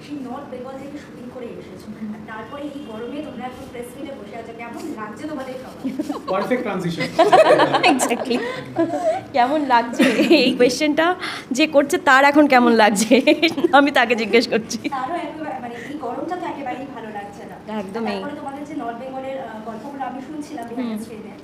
সেই নর্থ বেঙ্গল থেকে শুটিং করে এসেছো, আর তারপরে এই গরমে তোমরা এখন প্রেস মিটে বসে আছো, কেমন লাগছে তোমাদের সবাই? Perfect transition. এক্স্যাক্টলি, কেমন লাগছে এই কোয়েশ্চেনটা যে করছে তার এখন কেমন লাগছে আমি তাকে জিজ্ঞেস করছি। তারও একেবারে মানে এই গরমটা তো একেবারেই ভালো লাগছে না। একদমই। তারপরে তোমাদের যে নর্থ বেঙ্গলের গল্পগুলো আমি শুনছিলাম বিহাইন্ড স্ক্রিনে,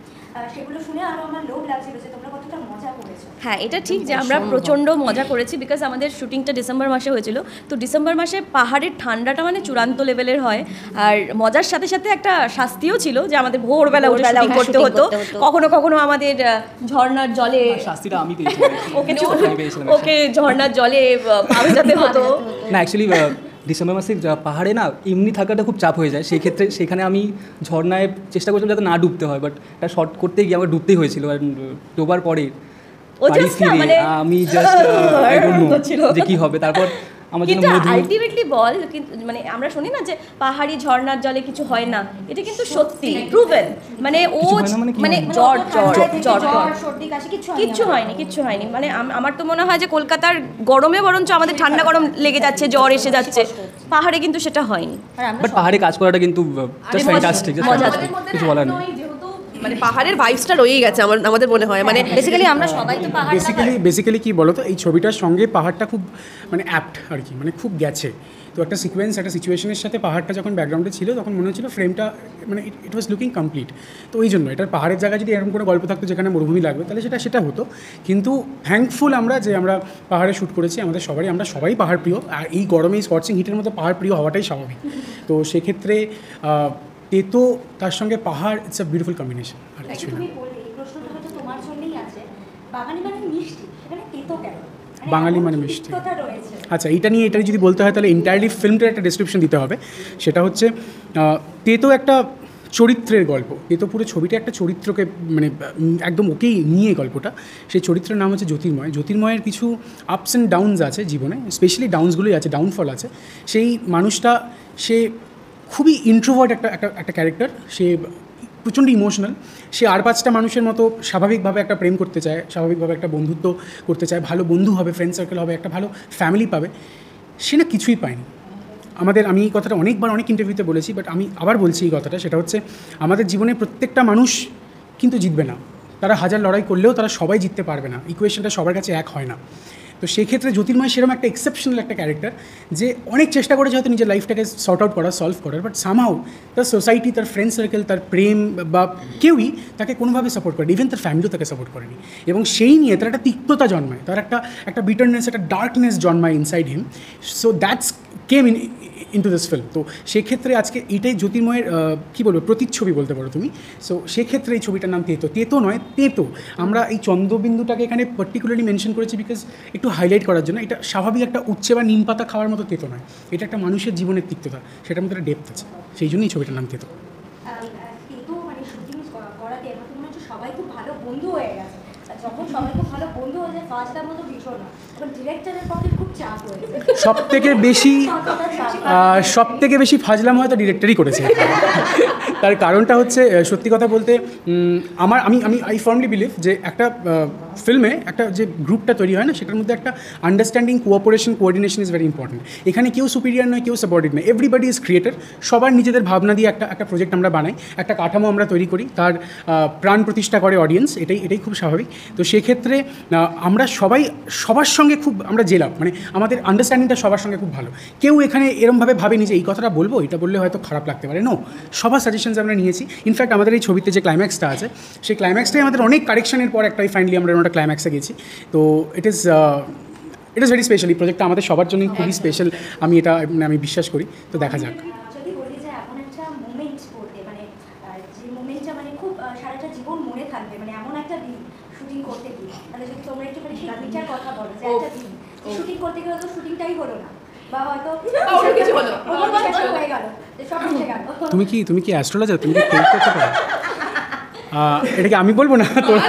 সেগুলো শুনে আরো আমার লোভ লাগছিল যে তোমরা কতটা মজা করেছো। হ্যাঁ, এটা ঠিক যে আমরা প্রচণ্ড মজা করেছি, বিকজ আমাদের শুটিংটা ডিসেম্বর মাসে হয়েছিল। তো ডিসেম্বর মাসে পাহাড়ের ঠান্ডাটা মানে চূড়ান্ত লেভেলের হয়, আর মজার সাথে সাথে একটা শাস্তিও ছিল যে আমাদের ভোরবেলা উঠে শুটিং করতে হতো। কখনো কখনো আমাদের ঝর্ণার জলে, শাস্তিটা আমি পেয়েছিলাম, ওকে ঝর্ণার জলে পা ভেজাতে হতো। না অ্যাকচুয়ালি ডিসেম্বর মাসে পাহাড়ে না এমনি থাকাটা খুব চাপ হয়ে যায়, সেই ক্ষেত্রে সেখানে আমি ঝর্ণায় চেষ্টা করছিলাম যাতে না ডুবতে হয়, বাট এটা শর্ট করতে গিয়ে আমার ডুবতেই হয়েছিল। আর ডোবার পরে বাড়ি ফিরে আমি জাস্ট আই ডোন্ট নো যে কী হবে। তারপর আমার জন্য কিন্তু আলটিমেটলি বল, কিন্তু মানে আমরা শুনি না যে পাহাড়ি ঝর্ণার জলে কিছু হয় না, এটা কিন্তু সত্যি প্রুভেন। মানে ও মানে জ্বর সর্দি কাশি কিচ্ছু হয়নি। মানে আমার তো মনে হয় যে কলকাতার গরমে বরঞ্চ আমাদের ঠান্ডা গরম লেগে যাচ্ছে, জ্বর এসে যাচ্ছে, পাহাড়ে কিন্তু সেটা হয়নি। বাট পাহাড়ে কাজ করাটা কিন্তু জাস্ট ফ্যান্টাস্টিক, কিছু বলার নেই। মানে পাহাড়ের ভাইবসটা রয়েই গেছে আমাদের মনে হয়। মানে বেসিক্যালি আমরা সবাই তো পাহাড়, বেসিক্যালি কি বলো তো, এই ছবিটার সঙ্গে পাহাড়টা খুব মানে অ্যাপ্ট আর কি, মানে খুব গেছে। তো একটা সিকোয়েন্স, একটা সিচুয়েশনের সাথে পাহাড়টা যখন ব্যাকগ্রাউন্ডে ছিল তখন মনে হচ্ছিল ফ্রেমটা মানে ইট ওয়াজ লুকিং কমপ্লিট। তো ওই জন্য এটার পাহাড়ের জায়গায় যদি এরকম কোনো গল্প থাকতো যেখানে মরুভূমি লাগবে তাহলে সেটা হতো। কিন্তু থ্যাঙ্কফুল আমরা যে আমরা পাহাড়ে শ্যুট করেছি, আমরা সবাই পাহাড় প্রিয়, আর এই গরমে এই স্কচিং হিটের মধ্যে পাহাড় প্রিয় হওয়াটাই স্বাভাবিক। তো সেক্ষেত্রে তেতো তার সঙ্গে পাহাড়, ইটস আ বিউটিফুল কম্বিনেশন। আর কিছু না। তুমি বললে এই প্রশ্নটা হয়তো তোমার জন্যই আছে, বাঙালি মানে মিষ্টি, সেখানে তেতো কেন? বাঙালি মানে মিষ্টি, আচ্ছা এটা যদি বলতে হয় তাহলে এন্টায়ারলি ফিল্মটার একটা ডেসক্রিপশন দিতে হবে। সেটা হচ্ছে তেতো একটা চরিত্রের গল্প। তেতো পুরো ছবিটা একটা চরিত্রকে মানে একদম ওকেই নিয়ে গল্পটা। সেই চরিত্রের নাম হচ্ছে জ্যোতির্ময়ের কিছু আপস অ্যান্ড ডাউনস আছে জীবনে, স্পেশালি ডাউনসগুলোই আছে, ডাউনফল আছে। সেই মানুষটা সে খুবই ইন্ট্রোভার্ট একটা ক্যারেক্টার, সে প্রচণ্ড ইমোশনাল। সে আর 5টা মানুষের মতো স্বাভাবিকভাবে একটা প্রেম করতে চায়, স্বাভাবিকভাবে একটা বন্ধুত্ব করতে চায়, ভালো বন্ধু হবে, ফ্রেন্ড সার্কেল হবে, একটা ভালো ফ্যামিলি পাবে। সে না কিছুই পায়নি। আমি এই কথাটা অনেকবার অনেক ইন্টারভিউতে বলেছি, বাট আমি আবার বলছি এই কথাটা। সেটা হচ্ছে আমাদের জীবনে প্রত্যেকটা মানুষ কিন্তু জিতবে না, তারা হাজার লড়াই করলেও তারা সবাই জিততে পারবে না, ইকুয়েশনটা সবার কাছে এক হয় না। তো সেই ক্ষেত্রে জ্যোতির্ময় সেরকম একটা এক্সেপশনাল একটা ক্যারেক্টার যে অনেক চেষ্টা করেছে হয়তো নিজের লাইফটাকে সর্ট আউট করার, সলভ করার, বাট সামহাউ তার সোসাইটি, তার ফ্রেন্ড সার্কেল, তার প্রেম বা কেউই তাকে কোনোভাবে সাপোর্ট করেনি, ইভেন তার ফ্যামিলিও তাকে সাপোর্ট করেনি। এবং সেই নিয়ে তার একটা তিক্ততা জন্মায়, তার একটা বিটারনেস, একটা ডার্কনেস জন্মায় inside him. So that's came into this film. তো সেক্ষেত্রে আজকে এটাই জ্যোতির্ময়ের কী বলবো প্রতিচ্ছবি বলতে পারো তুমি। সো সেক্ষেত্রে এই ছবিটার নাম তেতো নয়, তেতো। আমরা এই চন্দ্রবিন্দুটাকে এখানে পার্টিকুলারলি মেনশন করেছি বিকজ একটু হাইলাইট করার জন্য। এটা স্বাভাবিক একটা উচ্ছে বা নিম পাতা খাওয়ার মতো তেতো নয়, এটা একটা মানুষের জীবনের তিক্ততা, সেটার মধ্যে একটা ডেপথ আছে, সেই জন্যই ছবিটার নাম তেতো। তেতো মানে শুটিং করাতে আমার মনে হচ্ছে সবাই খুব ভালো বন্ধু হয়ে গেছে। যখন সবাই খুব ভালো বন্ধু হয়ে যায় ফার্স্টটার মতো ভীষণ না, তখন ডিরেক্টরের পক্ষে খুব চাপ হয়েছে। সব থেকে বেশি ফাজলাম হয়তো ডিরেক্টরই করেছে। তার কারণটা হচ্ছে সত্যি কথা বলতে আমি আই ফার্মলি বিলিভ যে একটা ফিল্মে একটা যে গ্রুপটা তৈরি হয় না, সেটার মধ্যে একটা understanding, cooperation, coordination is very important. এখানে কেউ সুপিরিয়ার নয়, কেউ সাবঅর্ডিনেট নয়, এভরিবডি ইজ ক্রিয়েটর। সবার নিজেদের ভাবনা দিয়ে একটা প্রজেক্ট আমরা বানাই, একটা কাঠামো আমরা তৈরি করি, তার প্রাণ প্রতিষ্ঠা করে অডিয়েন্স, এটাই খুব স্বাভাবিক। তো সেক্ষেত্রে আমরা সবার সঙ্গে খুব আমরা জেলাম, মানে আমাদের আন্ডারস্ট্যান্ডিংটা সবার সঙ্গে খুব ভালো। কেউ এখানে এরমভাবে ভাবেনি যে এই কথাটা বলবো, এটা বললে হয়তো খারাপ লাগতে পারে, নো, সবার সাজেশনস আমরা নিয়েছি। ইনফ্যাক্ট আমাদের এই ছবিতে যে ক্লাইম্যাক্সটা আছে, সেই ক্লাইম্যাক্সটাই আমাদের অনেক কারেকশনের পর একটাই ফাইনালি আমরা ওটা ক্লাইম্যাক্সে গেছি। তো ইট ইজ ভেরি স্পেশাল। এই প্রজেক্টটা আমাদের সবার জন্যই খুবই স্পেশাল, আমি বিশ্বাস করি। তো দেখা যাক। যদি বলি যে এমন একটা মোমেন্ট করতে, মানে যে মোমেন্টটা মানে খুব সারাটা জীবন মনে থাকবে, মানে এমন একটা দিন শুটিং করতে গিয়ে, তাহলে যদি তোমরা একটু মানে দিনটার কথা বলো যে একটা দিন শুটিং করতে গিয়ে হয়তো শুটিংটাই হলো না, বা হয়তো কিছু হলো হয়ে গেল, সব মিশে গেল। তুমি কি অ্যাস্ট্রোলজার? তুমি কি টেক করতে পারো? এটা কি আমি বলবো না তোরা?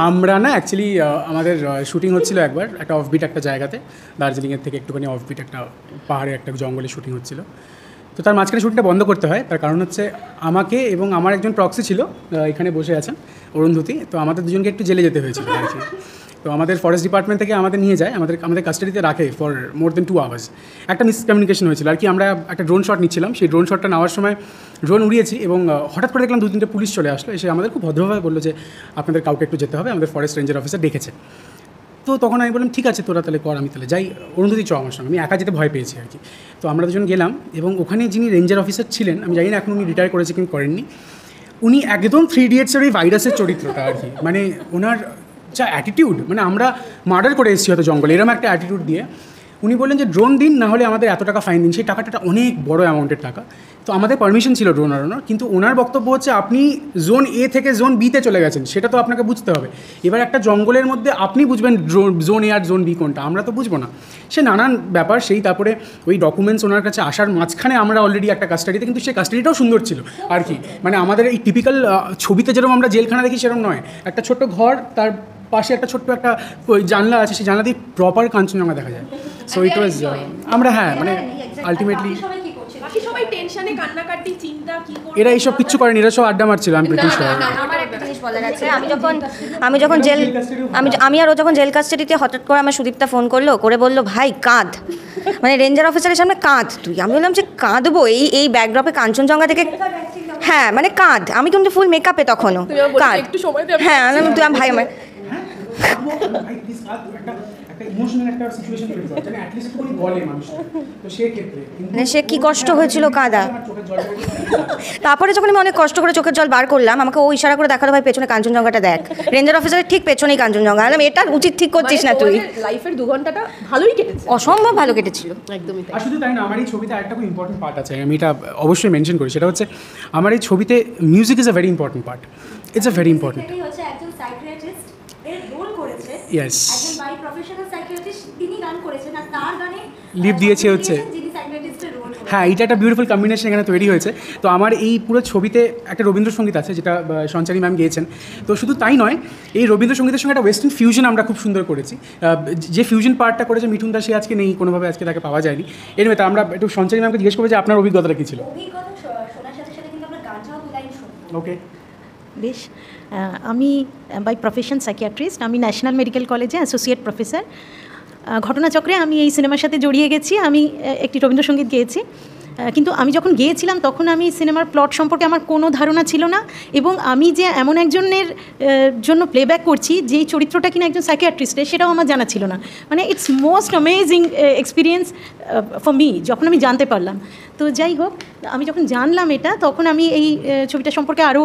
আমরা না অ্যাকচুয়ালি আমাদের শুটিং হচ্ছিল একবার একটা অফবিট একটা জায়গাতে, দার্জিলিংয়ের থেকে একটুখানি অফবিট একটা পাহাড়ে একটা জঙ্গলে শুটিং হচ্ছিল। তো তার মাঝখানে শুটিংটা বন্ধ করতে হয়। তার কারণ হচ্ছে আমাকে এবং আমার একজন প্রক্সি ছিল এখানে বসে আছেন, অরুন্ধতী, তো আমাদের দুজনকে একটু জেলে যেতে হয়েছিল আর কি। তো আমাদের ফরেস্ট ডিপার্টমেন্ট থেকে আমাদের নিয়ে যায়, আমাদের কাস্টাডিতে রাখে ফর মোর দেন 2 আওয়ার্স। একটা মিসকমিউনিকেশন হয়েছিল আর কি, আমরা একটা ড্রোন শট নিচ্ছিলাম, সেই ড্রোন শটটা নেওয়ার সময় ড্রোন উড়িয়েছি এবং হঠাৎ করে দেখলাম 2-3টে পুলিশ চলে আসলো, এসে আমাদের খুব ভদ্রভাবে বললো যে আপনাদের কাউকে একটু যেতে হবে, আমাদের ফরেস্ট রেঞ্জার অফিসার ডেকেছে। তো তখন আমি বললাম ঠিক আছে তোরা তাহলে কর, আমি তাহলে যাই, অরুন্ধতি চ আমার সঙ্গে, আমি একা যেতে ভয় পেয়েছি আর কি। তো আমরা দুজন গেলাম এবং ওখানে যিনি রেঞ্জার অফিসার ছিলেন, আমি জানি না এখন উনি রিটায়ার করেছে কিন্তু করেননি, উনি একদম 3 ইডিয়টসের ওই ভাইরাসের চরিত্রটা আর কি, মানে ওনার যা অ্যাটিটিউড, মানে আমরা মার্ডার করে এসেছি হয়তো জঙ্গলে, এরকম একটা অ্যাটিটিউড দিয়ে উনি বললেন যে ড্রোন দিন, না হলে আমাদের এত টাকা ফাইন দিন। সেই টাকাটা অনেক বড় অ্যামাউন্টের টাকা। তো আমাদের পারমিশন ছিল ড্রোন আনানোর, কিন্তু ওনার বক্তব্য হচ্ছে আপনি জোন এ থেকে জোন বিতে চলে গেছেন, সেটা তো আপনাকে বুঝতে হবে। এবার একটা জঙ্গলের মধ্যে আপনি বুঝবেন জোন এ আর জোন বি কোনটা, আমরা তো বুঝবো না। সে নানান ব্যাপার, সেই তারপরে ওই ডকুমেন্টস ওনার কাছে আসার মাঝখানে আমরা অলরেডি একটা কাস্টাডিতে, কিন্তু সেই কাস্টাডিটাও সুন্দর ছিল আর কি, মানে আমাদের এই টিপিক্যাল ছবিতে যেরকম আমরা জেলখানা দেখি সেরকম নয়, একটা ছোট্ট ঘর, তার পাশে একটা ছোট্ট একটা ওই জানলা আছে, সেই জানলা দিয়ে প্রপার কাঞ্চনজঙ্ঘা দেখা যায়। সো ইট ওয়াজ আমরা মানে আলটিমেটলি সবাই টেনশনে কান্নাকাটি চিন্তা কি করব, এরা এইসব কিচ্ছু করেনি, এরা সব আড্ডা মারছিল। আমি প্রিটি শিওর। আমার একটা জিনিস বলার আছে, আমি আর ও যখন জেল কাস্টাডিতে হঠাৎ করে আমার সুদীপ্তা ফোন করলো, করে বললো ভাই কাঁদ, মানে রেঞ্জার অফিসারের সামনে কাঁদ তুই। আমি বললাম যে কাঁদবো এই ব্যাকড্রপে কাঞ্চনজঙ্ঘা থেকে, হ্যাঁ মানে কাঁদ। আমি কিন্তু ফুল মেকআপে তখনও, কাঁদ। হ্যাঁ তুই ভাই আমার মানে সে কি কষ্ট হয়েছিল কাঁদা। তারপরে যখন আমি অনেক কষ্ট করে চোখের জল বার করলাম, আমাকে ও ইশারা করে দেখালো ভাই পেছনে কাঞ্চনজঙ্ঘাটা দেখ, রেঞ্জার অফিসারের ঠিক পেছনেই কাঞ্চনজঙ্ঘা। আমি এটা উচিত ঠিক করছিস না তুই। লাইফের 2 ঘন্টাটা ভালোই কেটেছে, অসম্ভব ভালো কেটেছিল একদমই তাই। আর শুধু তাই না, আমার এই ছবিতে একটা খুব ইম্পর্টেন্ট পার্ট আছে, আমি এটা অবশ্যই মেনশন করি, সেটা হচ্ছে আমার এই ছবিতে music is a very important part. It's a very important. হচ্ছে একজন সাইকিয়াট্রিস্ট এর রোল করেছে, ইয়েস, একজন বাই প্রফেশনাল সাইকিয়াট্রিস্ট, তিনি গান করেছেন আর তার গানে লিপ দিয়েছে হচ্ছে, যিনি সাইকিয়াট্রিস্টের রোল করেছেন। হ্যাঁ এটা একটা বিউটিফুল কম্বিনেশন এখানে তৈরি হয়েছে। তো আমার এই পুরো ছবিতে একটা রবীন্দ্রসঙ্গীত আছে, যেটা সঞ্চারী ম্যাম গেয়েছেন। তো শুধু তাই নয়, এই রবীন্দ্রসঙ্গীতের সঙ্গে একটা ওয়েস্টার্ন ফিউশন আমরা খুব সুন্দর করেছি। যে ফিউশন পার্টটা করেছে মিঠুন দা, সে আজকে নেই, কোনোভাবে আজকে তাকে পাওয়া যায়নি। এর মধ্যে আমরা একটু সঞ্চারী ম্যামকে জিজ্ঞেস করবো যে আপনার অভিজ্ঞতাটা কী ছিল। অভিজ্ঞতা শোনার সাথে সাথে কিন্তু আমরা গানটাও 2 লাইন শুনবো। ওকে, বেশ, আমি বাই প্রফেশন সাইকিয়াট্রিস্ট, আমি ন্যাশনাল মেডিকেল কলেজে অ্যাসোসিয়েট প্রফেসর। ঘটনাচক্রে আমি এই সিনেমার সাথে জড়িয়ে গেছি, আমি একটি রবীন্দ্রসঙ্গীত গেয়েছি। কিন্তু আমি যখন গিয়েছিলাম তখন আমি সিনেমার প্লট সম্পর্কে আমার কোনো ধারণা ছিল না, এবং আমি যে এমন একজনের জন্য প্লেব্যাক করছি যেই চরিত্রটা কিনা একজন সাইকিয়াট্রিস্টের, সেটাও আমার জানা ছিল না। মানে it's most amazing experience for me যখন আমি জানতে পারলাম। তো যাই হোক, আমি যখন জানলাম এটা, তখন আমি এই ছবিটা সম্পর্কে আরও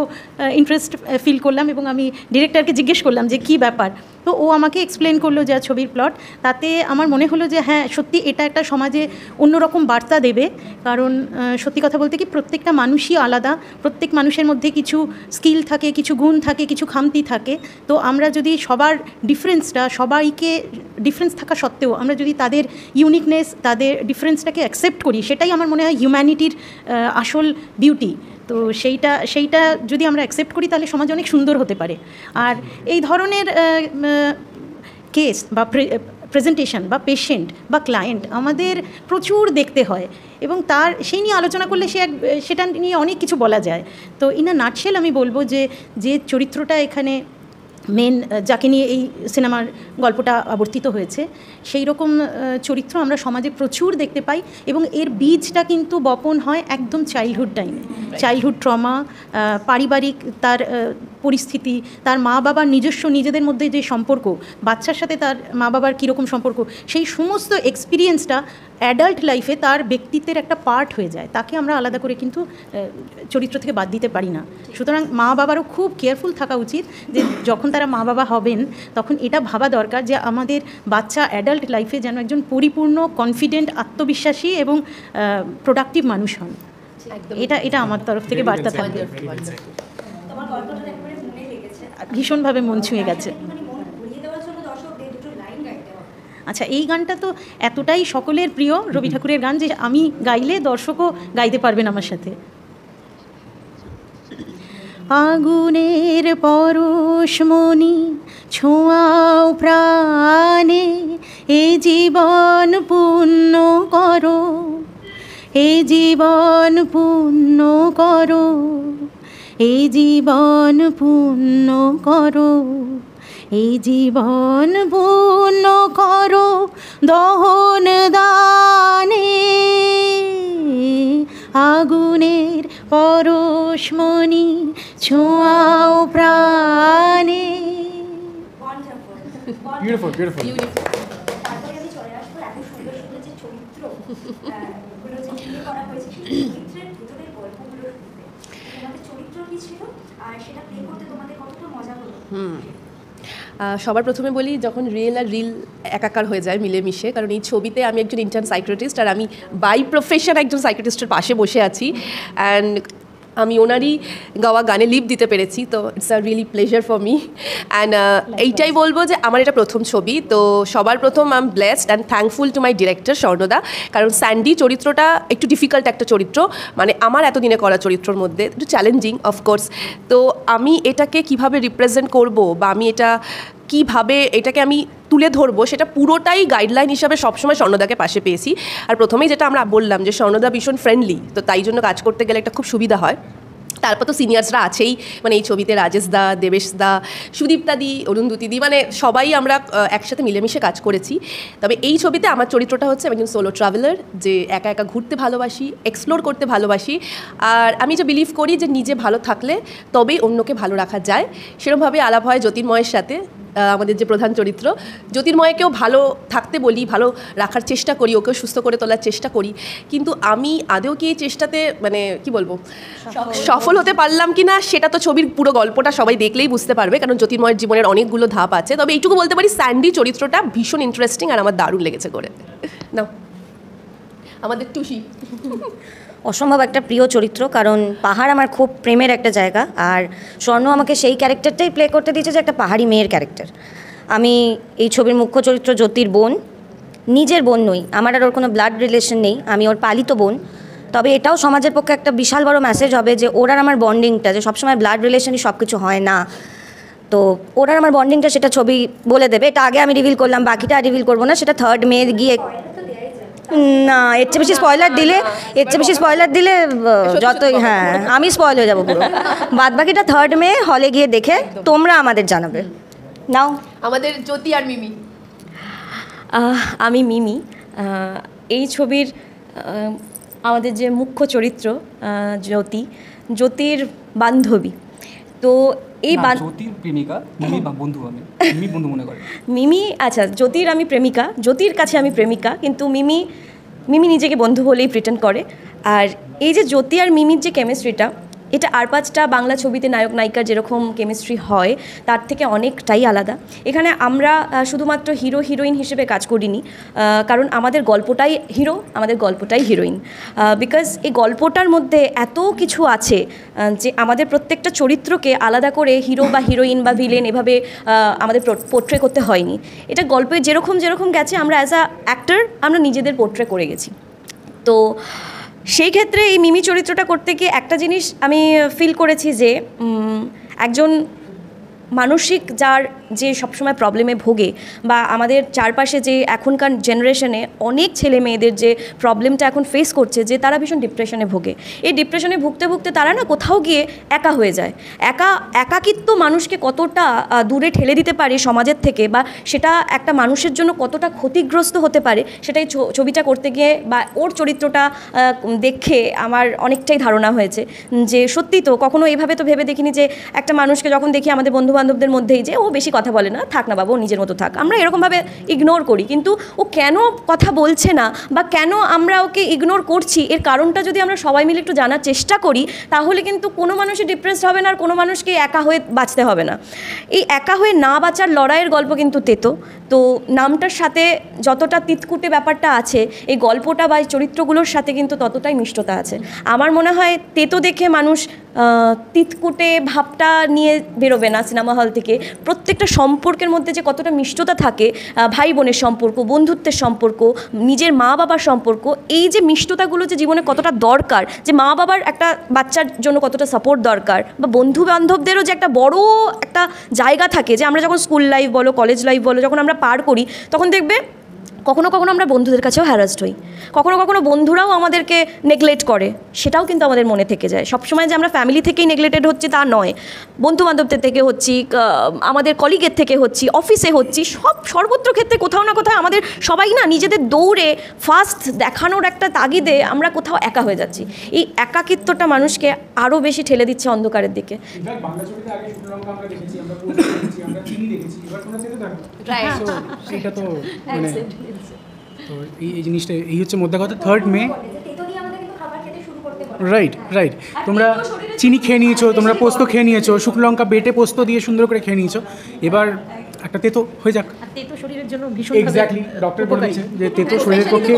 ইন্টারেস্ট ফিল করলাম এবং আমি ডিরেক্টরকে জিজ্ঞেস করলাম যে কী ব্যাপার। তো ও আমাকে এক্সপ্লেন করলো যা ছবির প্লট, তাতে আমার মনে হলো যে হ্যাঁ সত্যি এটা একটা সমাজে অন্যরকম বার্তা দেবে। কারণ সত্যি কথা বলতে কি, প্রত্যেকটা মানুষই আলাদা, প্রত্যেক মানুষের মধ্যে কিছু স্কিল থাকে, কিছু গুণ থাকে, কিছু খামতি থাকে। তো আমরা যদি সবার ডিফারেন্সটা, সবাইকে ডিফারেন্স থাকা সত্ত্বেও আমরা যদি তাদের ইউনিকনেস, তাদের ডিফারেন্সটাকে অ্যাকসেপ্ট করি, সেটাই আমার মনে হয় হিউম্যানিটির আসল বিউটি। তো সেইটা যদি আমরা অ্যাকসেপ্ট করি তাহলে সমাজ অনেক সুন্দর হতে পারে। আর এই ধরনের কেস বা প্রেজেন্টেশন বা পেশেন্ট বা ক্লায়েন্ট আমাদের প্রচুর দেখতে হয়, এবং সেই নিয়ে আলোচনা করলে সেটা নিয়ে অনেক কিছু বলা যায়। তো ইন আ নাটশেল আমি বলবো যে চরিত্রটা এখানে মেন, যাকে নিয়ে এই সিনেমার গল্পটা আবর্তিত হয়েছে, সেই রকম চরিত্র আমরা সমাজে প্রচুর দেখতে পাই, এবং এর বীজটা কিন্তু বপন হয় একদম চাইল্ডহুড টাইমে। চাইল্ডহুড ট্রমা, পারিবারিক তার পরিস্থিতি, তার মা বাবার নিজেদের মধ্যে যে সম্পর্ক, বাচ্চার সাথে তার মা বাবার কীরকম সম্পর্ক, সেই সমস্ত এক্সপিরিয়েন্সটা অ্যাডাল্ট লাইফে তার ব্যক্তিত্বের একটা পার্ট হয়ে যায়। তাকে আমরা আলাদা করে কিন্তু চরিত্র থেকে বাদ দিতে পারি না। সুতরাং মা বাবারও খুব কেয়ারফুল থাকা উচিত যে যখন তারা মা বাবা হবেন তখন এটা ভাবা দরকার যে আমাদের বাচ্চা অ্যাডাল্ট লাইফে যেন একজন পরিপূর্ণ, কনফিডেন্ট, আত্মবিশ্বাসী এবং প্রোডাক্টিভ মানুষ হন। এটা আমার তরফ থেকে বার্তা থাকবে। তোমার গল্পটা একবারে মনে লেগেছে, ভীষণভাবে মন ছুঁয়ে গেছে। মানে মন ভরিয়ে দেওয়ার জন্য দর্শকদের 2 লাইন গাইতে হবে। আচ্ছা, এই গানটা তো এতটাই সকলের প্রিয় রবি ঠাকুরের গান যে আমি গাইলে দর্শকও গাইতে পারবেন আমার সাথে। আগুনের পরশমণি ছোঁয়াও প্রাণে, এ জীবন পূর্ণ করো, এ জীবন পূর্ণ করো, এ জীবন পূর্ণ করো, এই জীবন পূর্ণ করো দহন দানে, আগুনের পরশমণি ছোঁয়াও প্রাণে। Beautiful beautiful. তারপরে আমি চলে আসবো এত সুন্দর সুন্দর যে চরিত্র গুলো যে বিয়ে করা হয়েছে সেই চরিত্রের ভেতরের গল্পগুলো শুনতে। তোমাদের চরিত্র কি ছিল আর সেটা প্লে করতে তোমাদের কতটা মজা হলো? সবার প্রথমে বলি, যখন রিয়েল আর রিল একাকার হয়ে যায় মিলেমিশে, কারণ এই ছবিতে আমি একজন ইন্টার্ন সাইকিয়াট্রিস্ট আর আমি বাই প্রফেশন একজন সাইকিয়াট্রিস্টের পাশে বসে আছি, অ্যান্ড আমি ওনারই গাওয়া গানে লিপ দিতে পেরেছি, তো it's a really pleasure for me. And এইটাই বলবো যে আমার এটা প্রথম ছবি, তো সবার প্রথম I am blessed and thankful to my director স্বর্ণদা, কারণ স্যান্ডি চরিত্রটা একটু ডিফিকাল্ট একটা চরিত্র, মানে আমার এতদিনে করা চরিত্রর মধ্যে একটু চ্যালেঞ্জিং অফকোর্স। তো আমি এটাকে কিভাবে রিপ্রেজেন্ট করব বা আমি এটা কীভাবে এটাকে আমি তুলে ধরবো সেটা পুরোটাই গাইডলাইন হিসাবে সবসময় স্বর্ণদাকে পাশে পেয়েছি। আর প্রথমেই যেটা আমরা বললাম যে স্বর্ণদা ভীষণ ফ্রেন্ডলি, তো তাই জন্য কাজ করতে গেলে একটা খুব সুবিধা হয়। তারপর তো সিনিয়র্সরা আছেই, মানে এই ছবিতে রাজেশ দা, দেবেশ দা, সুদীপ্তা দি, অরুন্ধতী দি, মানে সবাই আমরা একসাথে মিলেমিশে কাজ করেছি। তবে এই ছবিতে আমার চরিত্রটা হচ্ছে আমি একজন সোলো ট্রাভেলার, যে একা একা ঘুরতে ভালোবাসি, এক্সপ্লোর করতে ভালোবাসি, আর আমি যে বিলিভ করি যে নিজে ভালো থাকলে তবেই অন্যকে ভালো রাখা যায়। সেরকমভাবে আলাপ হয় জ্যোতির্ময়ের সাথে, আমাদের যে প্রধান চরিত্র। জ্যোতির্ময়কেও ভালো থাকতে বলি, ভালো রাখার চেষ্টা করি, ওকেও সুস্থ করে তোলার চেষ্টা করি, কিন্তু আমি আদেও কি এই চেষ্টাতে মানে কি বলবো সফল হতে পারলাম কি না সেটা তো ছবির পুরো গল্পটা সবাই দেখলেই বুঝতে পারবে, কারণ জ্যোতির্ময়ের জীবনের অনেকগুলো ধাপ আছে। তবে এইটুকু বলতে পারি স্যান্ডি চরিত্রটা ভীষণ ইন্টারেস্টিং আর আমার দারুণ লেগেছে করে। না আমাদের টুসি অসম্ভব একটা প্রিয় চরিত্র, কারণ পাহাড় আমার খুব প্রেমের একটা জায়গা, আর স্বর্ণ আমাকে সেই ক্যারেক্টারটাই প্লে করতে দিয়েছে যে একটা পাহাড়ি মেয়ের ক্যারেক্টার। আমি এই ছবির মুখ্য চরিত্র জ্যোতির বোন, নিজের বোন নই, আমার আর ওর কোনো ব্লাড রিলেশন নেই, আমি ওর পালিত বোন। তবে এটাও সমাজের পক্ষে একটা বিশাল বড় মেসেজ হবে যে ওর আর আমার বন্ডিংটা, যে সবসময় ব্লাড রিলেশনই সব কিছু হয় না, তো ওর আর আমার বন্ডিংটা সেটা ছবি বলে দেবে। এটা আগে আমি রিভিল করলাম, বাকিটা আর রিভিল করবো না, সেটা থার্ড মে গিয়ে। না, এর চেয়ে বেশি স্পয়লার দিলে যতই, হ্যাঁ আমি স্পয়েল হয়ে যাবো পুরো। বাদ বাকিটা থার্ড মে হলে গিয়ে দেখে তোমরা আমাদের জানাবে। নাও আমাদের জ্যোতি আর মিমি। আমি মিমি, এই ছবির আমাদের যে মুখ্য চরিত্র জ্যোতির বান্ধবী। তো এই জ্যোতির প্রেমিকা, মিমি বন্ধু, আমি মিমি বন্ধু মনে করে। মিমি, আচ্ছা জ্যোতির আমি প্রেমিকা, জ্যোতির কাছে আমি প্রেমিকা, কিন্তু মিমি নিজেকে বন্ধু বলেই প্রিটেন্ড করে। আর এই যে জ্যোতি আর মিমির যে কেমিস্ট্রিটা, এটা আর 5টা বাংলা ছবিতে নায়ক নায়িকার যেরকম কেমিস্ট্রি হয় তার থেকে অনেকটাই আলাদা। এখানে আমরা শুধুমাত্র হিরো হিরোইন হিসেবে কাজ করিনি, কারণ আমাদের গল্পটাই হিরো, আমাদের গল্পটাই হিরোইন। বিকজ এই গল্পটার মধ্যে এত কিছু আছে যে আমাদের প্রত্যেকটা চরিত্রকে আলাদা করে হিরো বা হিরোইন বা ভিলেন এভাবে আমাদের পোর্ট্রে করতে হয়নি। এটা গল্পে যেরকম গেছে আমরা অ্যাজ আ অ্যাক্টর আমরা নিজেদের পোর্ট্রে করে গেছি। তো সেই ক্ষেত্রে এই মিমি চরিত্রটা করতে গিয়ে একটা জিনিস আমি ফিল করেছি যে একজন মানসিক যার যে সবসময় প্রবলেমে ভোগে, বা আমাদের চারপাশে যে এখনকার জেনারেশনে অনেক ছেলে মেয়েদের যে প্রবলেমটা এখন ফেস করছে, যে তারা ভীষণ ডিপ্রেশনে ভোগে। এই ডিপ্রেশনে ভুগতে তারা না কোথাও গিয়ে একা হয়ে যায়। একাকিত্ব মানুষকে কতটা দূরে ঠেলে দিতে পারে সমাজের থেকে, বা সেটা একটা মানুষের জন্য কতটা ক্ষতিগ্রস্ত হতে পারে, সেটাই ছবিটা করতে গিয়ে বা ওর চরিত্রটা দেখে আমার অনেকটাই ধারণা হয়েছে যে সত্যি তো কখনো এইভাবে তো ভেবে দেখিনি যে একটা মানুষকে যখন দেখি আমাদের বন্ধুবান্ধবদের মধ্যেই যে ও বেশি কথা বলে না, থাক না বাবা ও নিজের মতো থাক, আমরা এরকমভাবে ইগনোর করি, কিন্তু ও কেন কথা বলছে না বা কেন আমরা ওকে ইগনোর করছি এর কারণটা যদি আমরা সবাই মিলে একটু জানার চেষ্টা করি, তাহলে কিন্তু কোনো মানুষই ডিপ্রেসড হবে না, আর কোনো মানুষকে একা হয়ে বাঁচতে হবে না। এই একা হয়ে না বাঁচার লড়াইয়ের গল্প কিন্তু তেতো। তো নামটার সাথে যতটা তিতকুটে ব্যাপারটা আছে, এই গল্পটা বা এই চরিত্রগুলোর সাথে কিন্তু ততটাই মিষ্টতা আছে। আমার মনে হয় তেতো দেখে মানুষ তিতকুটে ভাবটা নিয়ে বেরোবে না সিনেমা হল থেকে। প্রত্যেকটা সম্পর্কের মধ্যে যে কতটা মিষ্টতা থাকে, ভাই বোনের সম্পর্ক, বন্ধুত্বের সম্পর্ক, নিজের মা বাবার সম্পর্ক, এই যে মিষ্টতাগুলো যে জীবনে কতটা দরকার, যে মা বাবার একটা বাচ্চার জন্য কতটা সাপোর্ট দরকার, বা বন্ধু বান্ধবদেরও যে একটা বড় একটা জায়গা থাকে, যে আমরা যখন স্কুল লাইফ বলো, কলেজ লাইফ বলো, যখন আমরা পার করি তখন দেখবে কখনো কখনো আমরা বন্ধুদের কাছেও হ্যারাসড হই, কখনো কখনো বন্ধুরাও আমাদেরকে নেগলেক্ট করে, সেটাও কিন্তু আমাদের মনে থেকে যায়। সবসময় যে আমরা ফ্যামিলি থেকেই নেগলেক্টেড হচ্ছি তা নয়, বন্ধু বান্ধবদের থেকে হচ্ছি, আমাদের কলিগের থেকে হচ্ছি, অফিসে হচ্ছি, সর্বত্র ক্ষেত্রে কোথাও না কোথাও আমাদের সবাই না নিজেদের দৌড়ে ফার্স্ট দেখানোর একটা তাগিদে আমরা কোথাও একা হয়ে যাচ্ছি। এই একাকিত্বটা মানুষকে আরও বেশি ঠেলে দিচ্ছে অন্ধকারের দিকে। এটা তো মানে তো এই জিনিসটা এই হচ্ছে মোদ্দা কথা। 3rd মে রাইট তোমরা চিনি খেয়ে নিয়েছো, তোমরা পোস্ত খেয়ে নিয়েছো, শুকনো লঙ্কা বেটে পোস্ত দিয়ে সুন্দর করে খেয়ে নিয়েছো, এবার একটা তেতো হয়ে যাক। তেতো শরীরের জন্য ভীষণ এক্স্যাক্টলি, ডক্টর বলেছে যে তেতো শরীরের পক্ষে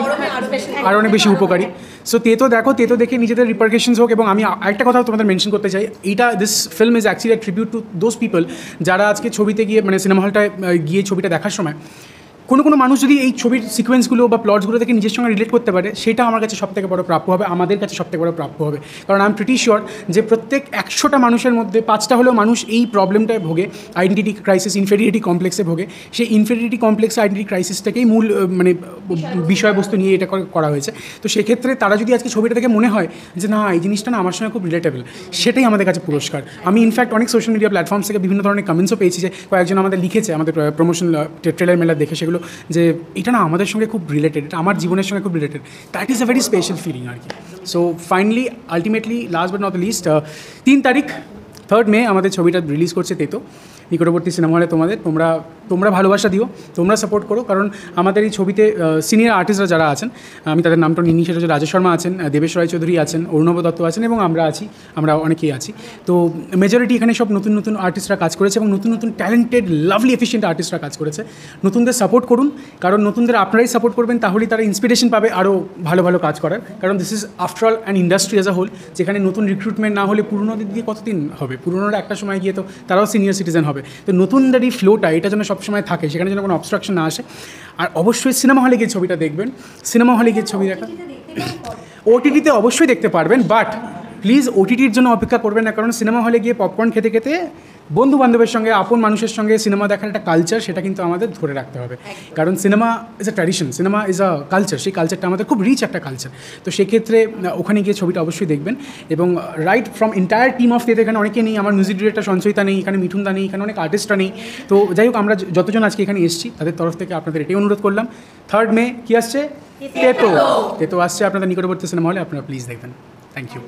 আরও অনেক বেশি উপকারী। সো তেতো দেখো, তেতো দেখে নিজেদের রিপারকেশনস হোক। এবং আমি একটা কথা তোমাদের মেনশন করতে চাই, this film is actually a tribute to those people যারা আজকে ছবিতে গিয়ে মানে সিনেমা হলটায় গিয়ে ছবিটা দেখার সময় কোনো মানুষ যদি এই ছবির সিকোয়েন্সগুলো বা প্লটসগুলো থেকে নিজের সঙ্গে রিলেট করতে পারে, সেটা আমার কাছে সবথেকে বড় প্রাপ্য হবে, আমাদের কাছে সবথেকে বড় প্রাপ্য হবে। কারণ আই এম প্রিটি শিওর যে প্রত্যেক 100টা মানুষের মধ্যে 5টা হলেও মানুষ এই প্রবলেমটায় ভোগে, আইডেন্টিটি ক্রাইসিস, ইনফেরিয়রিটি কমপ্লেক্সে ভোগে। সেই ইনফেরিয়রিটি কমপ্লেক্স আইডেন্টিটি ক্রাইসিসটাকেই মূল মানে বিষয়বস্তু নিয়ে এটা করা হয়েছে। তো সেক্ষেত্রে তারা যদি আজকে ছবিটা থেকে মনে হয় যে না এই জিনিসটা না আমার সঙ্গে খুব রিলেটেবল, সেটাই আমাদের কাছে পুরস্কার। আমি ইনফ্যাক্ট অনেক সোশ্যাল মিডিয়া প্ল্যাটফর্মস থেকে বিভিন্ন ধরনের কমেন্টসও পেয়েছি, যে কয়েকজন আমাদের লিখেছে আমাদের প্রমোশন ট্রেলার মেলা দেখে সেগুলো, যে এটা না আমাদের সঙ্গে খুব রিলেটেড, এটা আমার জীবনের সঙ্গে খুব related. That is a very special feeling আর কি। So finally ultimately last but not the least 3 তারিখ 3rd মে আমাদের ছবিটা রিলিজ করছে তেতো নিকটবর্তী সিনেমা হলে। তোমরা ভালোবাসা দিও, তোমরা সাপোর্ট করো। কারণ আমাদের এই ছবিতে সিনিয়র আর্টিস্টরা যারা আছেন, আমি তাদের নামটা নিই, সেটা হচ্ছে রাজেশ শর্মা আছেন, দেবেশ রায় চৌধুরী আছেন, অর্ণব দত্ত আছেন এবং আমরা অনেকেই আছি। তো মেজরিটি এখানে সব নতুন আর্টিস্টরা কাজ করেছে এবং নতুন ট্যালেন্টেড লাভলি এফিশিয়েন্ট আর্টিস্টরা কাজ করেছে। নতুনদের সাপোর্ট করুন, কারণ নতুনদের আপনারাই সাপোর্ট করবেন, তাহলেই তারা ইন্সপিরেশন পাবে আরও ভালো কাজ করার। কারণ this is after all an industry as a whole, যেখানে নতুন রিক্রুটমেন্ট না হলে পুরনোদের দিয়ে কতদিন হবে? পুরনোরা একটা সময় গিয়ে তো তারাও সিনিয়র সিটিজেন হবে। তো নতুনদের এই ফ্লোটা এটা যেন সবসময় থাকে, সেখানে যেন কোনো অবস্ট্রাকশন না আসে। আর অবশ্যই সিনেমা হলে গিয়ে ছবিটা দেখবেন, সিনেমা হলে গিয়ে ছবি দেখা। ওটিটিতে অবশ্যই দেখতে পারবেন, বাট প্লিজ ওটিটির জন্য অপেক্ষা করবেন না। কারণ সিনেমা হলে গিয়ে পপকর্ন খেতে খেতে বন্ধু বান্ধবের সঙ্গে, আপন মানুষের সঙ্গে সিনেমা দেখার একটা কালচার, সেটা কিন্তু আমাদের ধরে রাখতে হবে। কারণ cinema is a tradition, cinema is a culture, সেই কালচারটা আমাদের খুব রিচ একটা কালচার। তো সেক্ষেত্রে ওখানে গিয়ে ছবিটা অবশ্যই দেখবেন। এবং right from entire team of তেতো, এখানে অনেকে নেই, আমার মিউজিক ডিরেক্টর সঞ্চয়িতা নেই, এখানে মিঠুনদা নেই, এখানে অনেক আর্টিস্টরা নেই। তো যাই হোক, আমরা যতজন আজকে এখানে এসেছি তাদের তরফ থেকে আপনাদের এটাই অনুরোধ করলাম, 3rd মে কী আসছে? তেতো আসছে আপনাদের নিকটবর্তী সিনেমা হলে, আপনারা প্লিজ দেখবেন। Thank you.